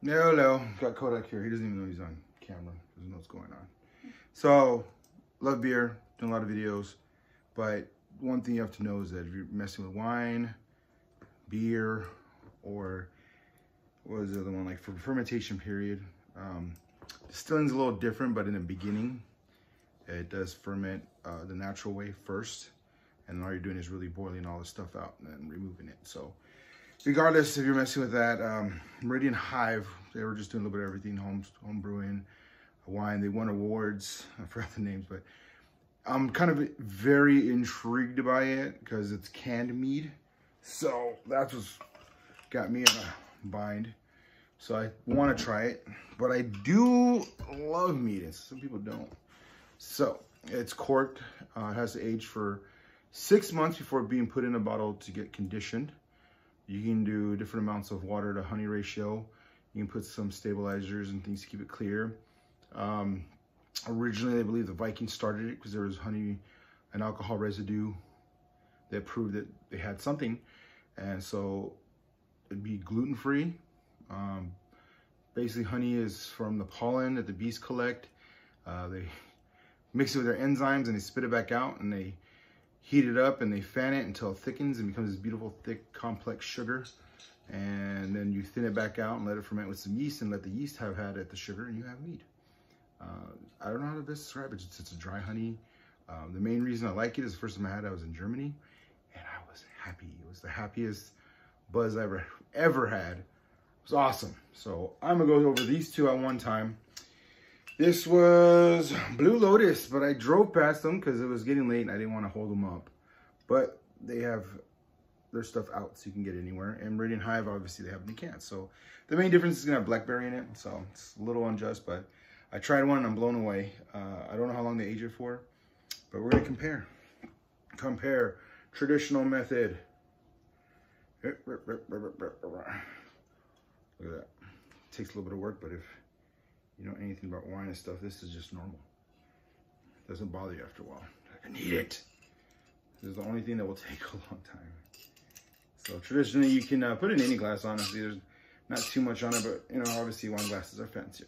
No. Got Kodak here. He doesn't even know he's on camera. Doesn't know what's going on. So, love beer. Done a lot of videos. But one thing you have to know is that if you're messing with wine, beer, or what was the other one? Like for fermentation period. Distilling's a little different, but in the beginning, it does ferment the natural way first. And all you're doing is really boiling all the stuff out and then removing it. So regardless if you're messing with that, Meridian Hive, they were just doing a little bit of everything, home brewing, wine. They won awards. I forgot the names, but I'm kind of very intrigued by it because it's canned mead. So that's what's got me in a bind. So I want to try it, but I do love mead, and some people don't. So it's corked. It has to age for 6 months before being put in a bottle to get conditioned. You can do different amounts of water to honey ratio. You can put some stabilizers and things to keep it clear. Originally, I believe the Vikings started it because there was honey and alcohol residue that proved that they had something. And so it'd be gluten-free. Basically, honey is from the pollen that the bees collect. They mix it with their enzymes and they spit it back out, and they heat it up and they fan it until it thickens and becomes this beautiful, thick, complex sugar. And then you thin it back out and let it ferment with some yeast and let the yeast have had at the sugar, and you have mead. I don't know how to best describe it. It's a dry honey. The main reason I like it is the first time I had it, I was in Germany, and I was happy. It was the happiest buzz I ever had. It was awesome. So I'm gonna go over these two at one time. This was Blue Lotus, but I drove past them because it was getting late and I didn't want to hold them up. But they have their stuff out so you can get it anywhere. And Meridian Hive, obviously, they have them in cans. So the main difference is gonna have blackberry in it. So it's a little unjust, but I tried one and I'm blown away. I don't know how long they age it for, but we're gonna compare. Compare traditional method. Look at that. It takes a little bit of work, but if you know anything about wine and stuff, this is just normal. It doesn't bother you after a while. I need it. This is the only thing that will take a long time. So traditionally, you can put it in any glass, honestly. There's not too much on it, but you know, obviously wine glasses are fancy.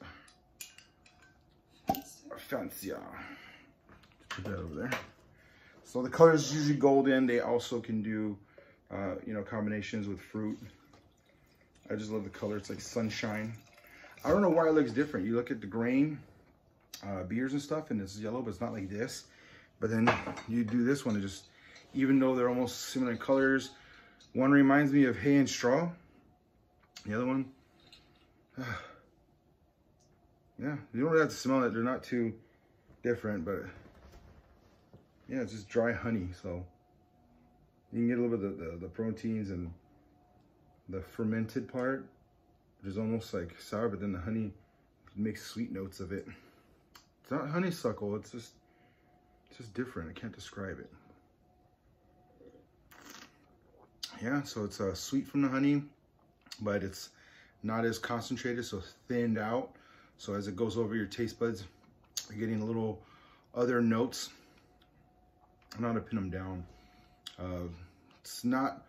Fancier. Put that over there. So the color is usually golden. They also can do, you know, combinations with fruit. I just love the color. It's like sunshine. I don't know why it looks different. You look at the grain beers and stuff, and it's yellow, but it's not like this. But then you do this one, and just, even though they're almost similar colors, one reminds me of hay and straw. The other one, yeah, you don't really have to smell it. They're not too different, but yeah, it's just dry honey. So you can get a little bit of the proteins and the fermented part, which is almost like sour, but then the honey makes sweet notes of it. It's not honeysuckle, it's just different. I can't describe it. Yeah, so it's sweet from the honey, but it's not as concentrated, so thinned out. So as it goes over your taste buds, you're getting a little other notes. I know how to pin them down. It's not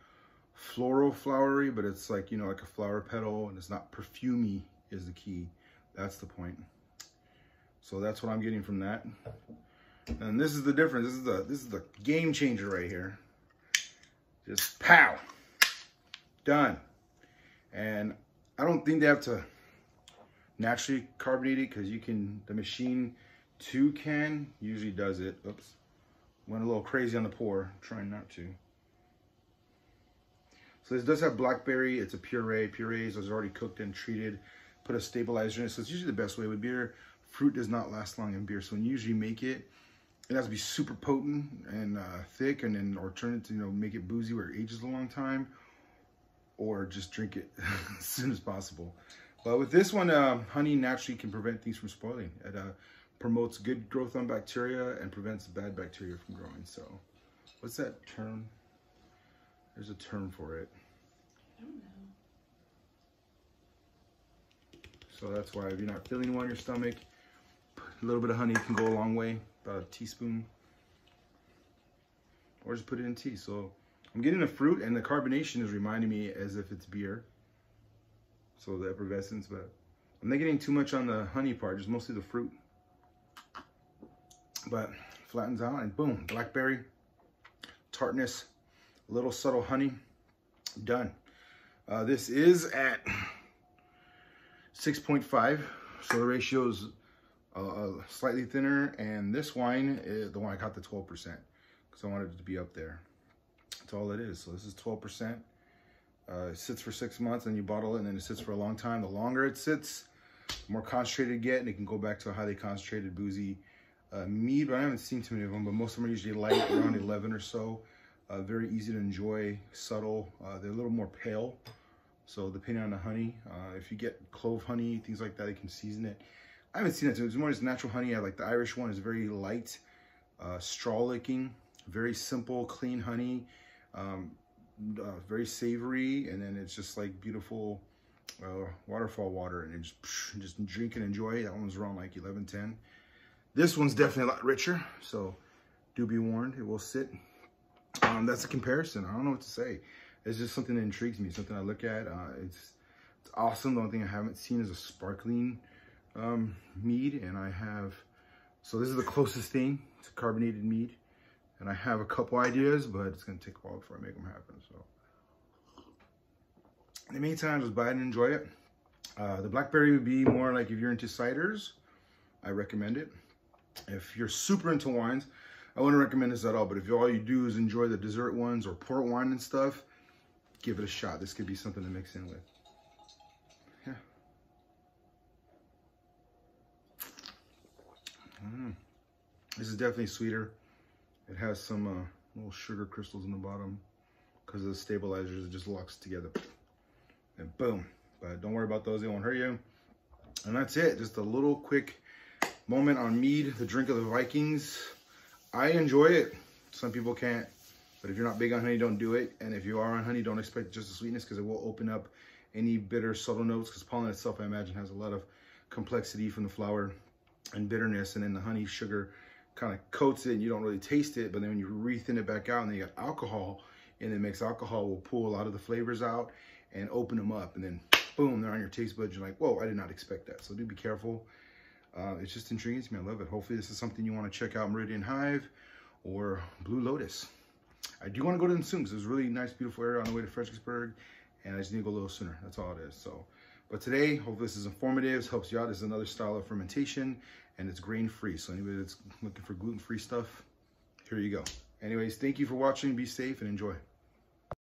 floral flowery, but it's like, you know, like a flower petal, and it's not perfumey is the key. That's the point. So that's what I'm getting from that. And this is the difference. This is the game changer right here. Just pow, done. And I don't think they have to naturally carbonate it, because you can, the machine to can usually does it. Oops, went a little crazy on the pour, trying not to. So this does have blackberry. It's a puree. Purees is already cooked and treated. Put a stabilizer in it. So it's usually the best way with beer. Fruit does not last long in beer. So when you usually make it, it has to be super potent and thick, and then, or turn it to, you know, make it boozy where it ages a long time, or just drink it as soon as possible. But with this one, honey naturally can prevent things from spoiling. It promotes good growth on bacteria and prevents bad bacteria from growing. So what's that term? There's a term for it. I don't know. So that's why if you're not feeling well in your stomach, a little bit of honey can go a long way, about a teaspoon. Or just put it in tea. So I'm getting the fruit, and the carbonation is reminding me as if it's beer. So the effervescence, but I'm not getting too much on the honey part, just mostly the fruit. But flattens out and boom, blackberry, tartness, a little subtle honey, done. This is at 6.5, so the ratio is slightly thinner, and this wine is the one I got the 12% because I wanted it to be up there. That's all it is. So this is 12%. It sits for 6 months, and you bottle it, and then it sits for a long time. The longer it sits, the more concentrated you get, and it can go back to a highly concentrated, boozy mead. But I haven't seen too many of them, but most of them are usually light, around 11 or so. Very easy to enjoy, subtle. They're a little more pale. So depending on the honey, if you get clove honey, things like that, you can season it. I haven't seen it too. It's more just natural honey. I like the Irish one. Is very light, straw licking, very simple, clean honey, very savory, and then it's just like beautiful waterfall water, and just drink and enjoy. That one's around like 11, 10. This one's definitely a lot richer, so do be warned. It will sit. That's a comparison. I don't know what to say. It's just something that intrigues me, something I look at. It's awesome. The only thing I haven't seen is a sparkling mead, and I have, so this is the closest thing to carbonated mead, and I have a couple ideas, but it's gonna take a while before I make them happen. So in the meantime, just buy it and enjoy it. The blackberry would be more like if you're into ciders, I recommend it. If you're super into wines, I wouldn't recommend this at all, but if all you do is enjoy the dessert ones or port wine and stuff, give it a shot. This could be something to mix in with. Yeah. This is definitely sweeter. It has some little sugar crystals in the bottom because of the stabilizers. It just locks together. And boom. But don't worry about those. They won't hurt you. And that's it. Just a little quick moment on mead, the drink of the Vikings. I enjoy it. Some people can't. But if you're not big on honey, don't do it. And if you are on honey, don't expect just the sweetness, because it will open up any bitter, subtle notes. Because pollen itself, I imagine, has a lot of complexity from the flower and bitterness. And then the honey sugar kind of coats it, and you don't really taste it. But then when you re-thin it back out, and then you got alcohol, and then mixed alcohol will pull a lot of the flavors out and open them up. And then, boom, they're on your taste buds. You're like, whoa, I did not expect that. So do be careful. It's just intriguing to me. I love it. Hopefully this is something you want to check out, Meridian Hive or Blue Lotus. I do want to go to them soon because it's a really nice, beautiful area on the way to Fredericksburg, and I just need to go a little sooner. That's all it is. So, but today, hopefully this is informative, helps you out. This is another style of fermentation, and it's grain-free. So anybody that's looking for gluten-free stuff, here you go. Anyways, thank you for watching. Be safe and enjoy.